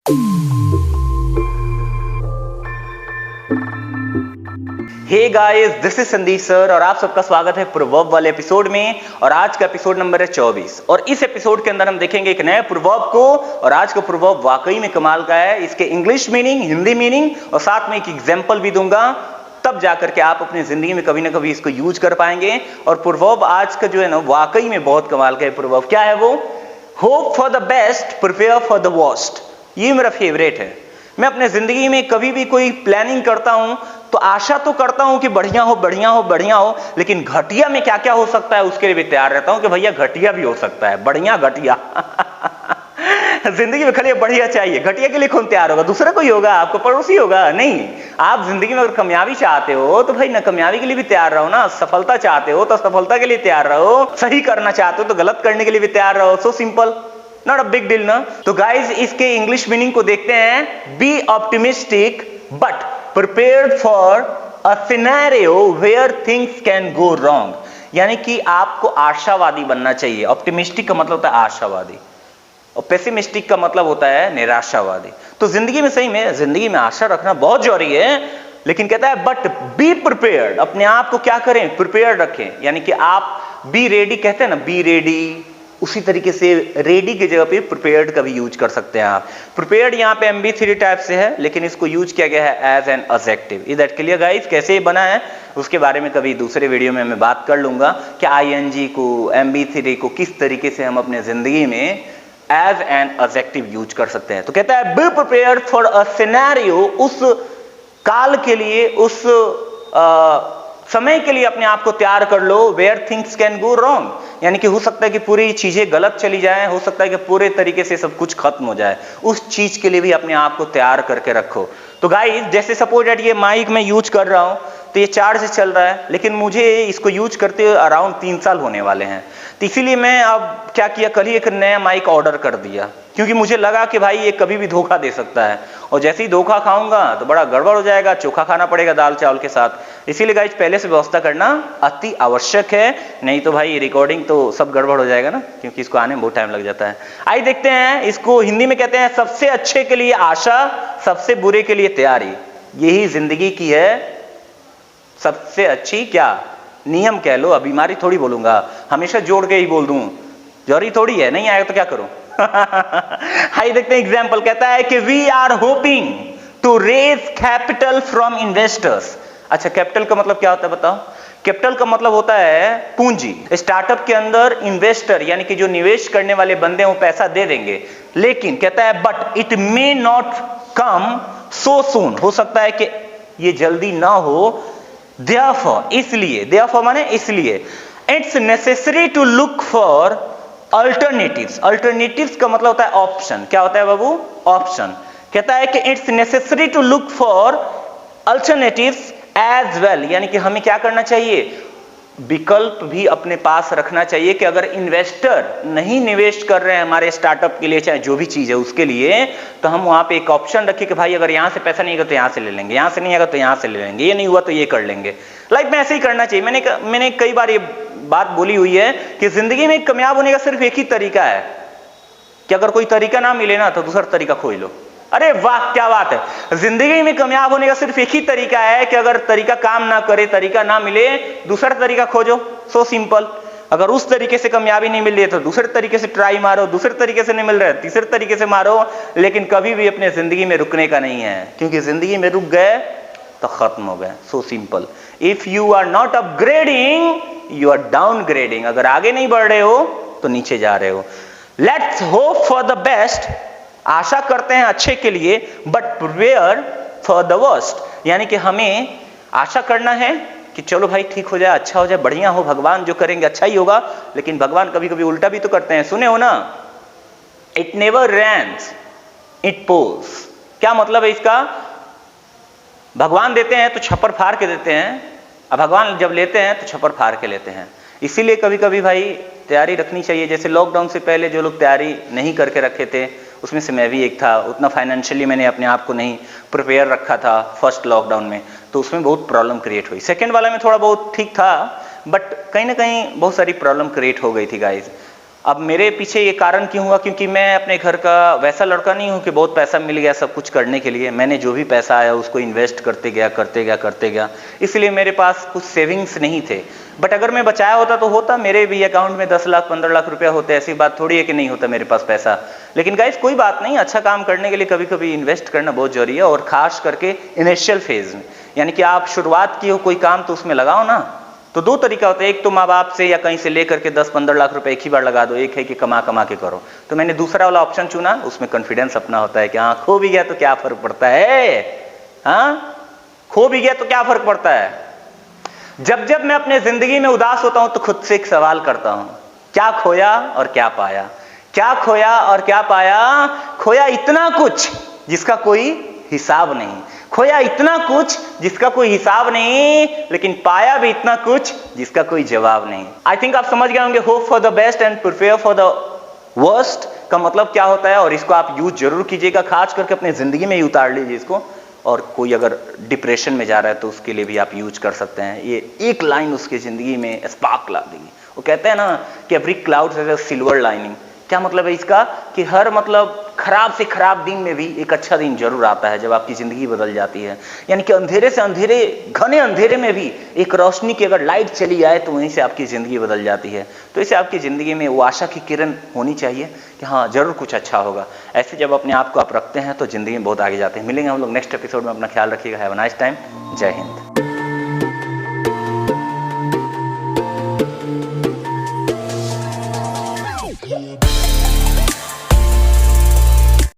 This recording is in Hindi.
Hey guys, this is Sandeep sir और आप सबका स्वागत है प्रोवर्ब वाले एपिसोड में। और आज का एपिसोड नंबर है 24 और इस एपिसोड के अंदर हम देखेंगे एक नए प्रोवर्ब को। और आज का प्रोवर्ब वाकई में कमाल का है। इसके इंग्लिश मीनिंग, हिंदी मीनिंग और साथ में एक एग्जाम्पल भी दूंगा, तब जाकर के आप अपनी जिंदगी में कभी ना कभी इसको यूज कर पाएंगे। और प्रोवर्ब आज का जो है ना, वाकई में बहुत कमाल का है प्रोवर्ब। क्या है वो? Hope for the best, prepare for the worst. ये मेरा फेवरेट है। मैं अपने जिंदगी में कभी भी कोई प्लानिंग करता हूं तो आशा तो करता हूं कि बढ़िया हो बढ़िया हो बढ़िया हो, लेकिन घटिया में क्या क्या हो सकता है उसके लिए भी तैयार रहता हूं कि भैया घटिया भी हो सकता है, बढ़िया घटिया। जिंदगी में खाली बढ़िया चाहिए, घटिया के लिए कौन तैयार होगा? दूसरा कोई होगा, आपका पड़ोसी होगा? नहीं। आप जिंदगी में अगर कामयाबी चाहते हो तो भाई ना कामयाबी के लिए भी तैयार रहो ना। सफलता चाहते हो तो सफलता के लिए तैयार रहो। सही करना चाहते हो तो गलत करने के लिए भी तैयार रहो। So simple, not a big deal ना। तो गाइज, इसके इंग्लिश मीनिंग को देखते हैं। Be optimistic but prepared for a scenario where things can go wrong. यानी कि आपको आशावादी बनना चाहिए। ऑप्टिमिस्टिक का मतलब होता है आशावादी और पेसिमिस्टिक का मतलब होता है निराशावादी। तो जिंदगी में, सही में जिंदगी में आशा रखना बहुत जरूरी है, लेकिन कहता है बट बी प्रिपेयर्ड। अपने आप को क्या करें? प्रिपेयर्ड रखें। यानी कि आप बी रेडी कहते हैं ना, बी रेडी, उसी तरीके से रेडी की जगह पे प्रिपेयर्ड का भी यूज कर सकते हैं आप। प्रिपेयर्ड यहाँ पे MB3 टाइप से है, लेकिन इसको यूज किया गया है as an adjective. Is that clear guys? कैसे ये बना है उसके बारे में कभी दूसरे वीडियो में मैं बात कर लूंगा कि ING को, MB3 को किस तरीके से हम अपने जिंदगी में एज एन एडजेक्टिव यूज कर सकते हैं। तो कहता है be prepared for a scenario, उस काल के लिए, उस समय के लिए अपने आप को तैयार कर लो, where things can go wrong. यानी कि हो सकता है कि पूरी चीजें गलत चली जाएं, हो सकता है कि पूरे तरीके से सब कुछ खत्म हो जाए। उस चीज के लिए भी अपने आप को तैयार करके रखो। तो गाइस, जैसे सपोज दैट ये माइक मैं यूज कर रहा हूं तो ये चार्ज से चल रहा है, लेकिन मुझे इसको यूज करते हुए अराउंड 3 साल होने वाले हैं। तो इसीलिए मैं अब क्या किया, कल ही एक नया माइक ऑर्डर कर दिया, क्योंकि मुझे लगा कि भाई ये कभी भी धोखा दे सकता है और जैसे ही धोखा खाऊंगा तो बड़ा गड़बड़ हो जाएगा, चोखा खाना पड़ेगा दाल चावल के साथ। इसीलिए गाइस, पहले से व्यवस्था करना अति आवश्यक है, नहीं तो भाई रिकॉर्डिंग तो सब गड़बड़ हो जाएगा ना, क्योंकि इसको आने में बहुत टाइम लग जाता है। आइए देखते हैं, इसको हिंदी में कहते हैं सबसे अच्छे के लिए आशा, सबसे बुरे के लिए तैयारी। यही जिंदगी की है सबसे अच्छी क्या नियम कह लो, अब बीमारी थोड़ी बोलूंगा, हमेशा जोड़ के ही बोल दूं, जरूरी थोड़ी है, नहीं आएगा तो क्या करूं। हाई देखते हैं एग्जाम्पल। कहता है कि we are hoping to raise capital from investors. अच्छा, कैपिटल का मतलब क्या होता है बताओ? कैपिटल का मतलब होता है पूंजी। स्टार्टअप के अंदर इन्वेस्टर यानी कि जो निवेश करने वाले बंदे हैं वो पैसा दे देंगे, लेकिन कहता है but it may not come so soon. हो सकता है कि ये जल्दी ना हो। Therefore, इसलिए, therefore माने इसलिए, it's necessary to look for alternatives. Alternatives का मतलब होता है ऑप्शन। क्या होता है बाबू? ऑप्शन। कहता है कि it's necessary to look for alternatives as well. यानी कि हमें क्या करना चाहिए? विकल्प भी अपने पास रखना चाहिए कि अगर इन्वेस्टर नहीं निवेश कर रहे हैं हमारे स्टार्टअप के लिए, चाहे जो भी चीज है उसके लिए, तो हम वहां पे एक ऑप्शन रखें कि भाई अगर यहां से पैसा नहीं आएगा तो यहां से ले लेंगे, यहां से नहीं आएगा तो यहां से ले लेंगे, ये नहीं हुआ तो ये कर लेंगे। लाइफ में ऐसे ही करना चाहिए। मैंने कई बार ये बात बोली हुई है कि जिंदगी में कामयाब होने का सिर्फ एक ही तरीका है कि अगर कोई तरीका ना मिले ना तो दूसरा तरीका खोज लो। अरे वाह, क्या बात है! जिंदगी में कामयाब होने का सिर्फ एक ही तरीका है कि अगर तरीका काम ना करे, तरीका ना मिले, दूसरा तरीका खोजो। So simple. अगर उस तरीके से कामयाबी नहीं मिल रही है तो दूसरे तरीके से ट्राई मारो, दूसरे तरीके से नहीं मिल रहा है तीसरे तरीके से मारो, लेकिन कभी भी अपने जिंदगी में रुकने का नहीं है, क्योंकि जिंदगी में रुक गए तो खत्म हो गए। So simple. If you are not upgrading, you are downgrading. अगर आगे नहीं बढ़ रहे हो तो नीचे जा रहे हो। Let's hope for the best, आशा करते हैं अच्छे के लिए, but prepare for the worst. यानी कि हमें आशा करना है कि चलो भाई ठीक हो जाए, अच्छा हो जाए, बढ़िया हो, भगवान जो करेंगे अच्छा ही होगा, लेकिन भगवान कभी कभी उल्टा भी तो करते हैं। सुने हो ना, it never rains it pours. क्या मतलब है इसका? भगवान देते हैं तो छप्पर फाड़ के देते हैं, अब भगवान जब लेते हैं तो छप्पर फाड़ के लेते हैं। इसीलिए कभी कभी भाई तैयारी रखनी चाहिए। जैसे लॉकडाउन से पहले जो लोग तैयारी नहीं करके रखे थे, उसमें से मैं भी एक था। उतना फाइनेंशियली मैंने अपने आप को नहीं प्रिपेयर रखा था फर्स्ट लॉकडाउन में, तो उसमें बहुत प्रॉब्लम क्रिएट हुई। सेकेंड वाला में थोड़ा बहुत ठीक था, बट कहीं ना कहीं बहुत सारी प्रॉब्लम क्रिएट हो गई थी गाइज। अब मेरे पीछे ये कारण क्यों हुआ, क्योंकि मैं अपने घर का वैसा लड़का नहीं हूँ कि बहुत पैसा मिल गया सब कुछ करने के लिए। मैंने जो भी पैसा आया उसको इन्वेस्ट करते गया, इसलिए मेरे पास कुछ सेविंग्स नहीं थे। बट अगर मैं बचाया होता तो होता, मेरे भी अकाउंट में 10 लाख 15 लाख रुपया होते। ऐसी बात थोड़ी है कि नहीं होता मेरे पास पैसा। लेकिन गाइस कोई बात नहीं, अच्छा काम करने के लिए कभी कभी इन्वेस्ट करना बहुत जरूरी है, और खास करके इनिशियल फेज में, यानी कि आप शुरुआत की हो कोई काम तो उसमें लगाओ ना। तो दो तरीका होता है, एक तो माँ बाप से या कहीं से लेकर के 10-15 लाख रुपए एक ही बार लगा दो, एक है कि कमा के करो। तो मैंने दूसरा वाला ऑप्शन चुना, उसमें कॉन्फिडेंस अपना होता है कि हाँ खो भी गया तो क्या फर्क पड़ता है, हाँ खो भी गया तो क्या फर्क पड़ता है। जब जब मैं अपने जिंदगी में उदास होता हूं तो खुद से एक सवाल करता हूं, क्या खोया और क्या पाया, क्या खोया और क्या पाया। खोया इतना कुछ जिसका कोई हिसाब नहीं, खोया इतना कुछ जिसका कोई हिसाब नहीं, लेकिन पाया भी इतना कुछ जिसका कोई जवाब नहीं। आई थिंक आप समझ गए होंगे, hope for the best and prepare for the worst का मतलब क्या होता है, और इसको आप यूज जरूर कीजिएगा, खास करके अपने जिंदगी में ही उतार लीजिए इसको। और कोई अगर डिप्रेशन में जा रहा है तो उसके लिए भी आप यूज कर सकते हैं। ये एक लाइन उसकी जिंदगी में स्पार्क ला देगी। वो कहते हैं ना कि every cloud has a silver lining. क्या मतलब है इसका, कि हर मतलब खराब से खराब दिन में भी एक अच्छा दिन जरूर आता है जब आपकी जिंदगी बदल जाती है। यानी कि अंधेरे से अंधेरे, घने अंधेरे में भी एक रोशनी की अगर लाइट चली जाए तो वहीं से आपकी जिंदगी बदल जाती है। तो इसे आपकी जिंदगी में वो आशा की किरण होनी चाहिए कि हाँ जरूर कुछ अच्छा होगा। ऐसे जब अपने आप को आप रखते हैं तो जिंदगी में बहुत आगे जाते हैं। मिलेंगे हम लोग नेक्स्ट एपिसोड में। अपना ख्याल रखिएगा। Have a nice time. जय हिंद।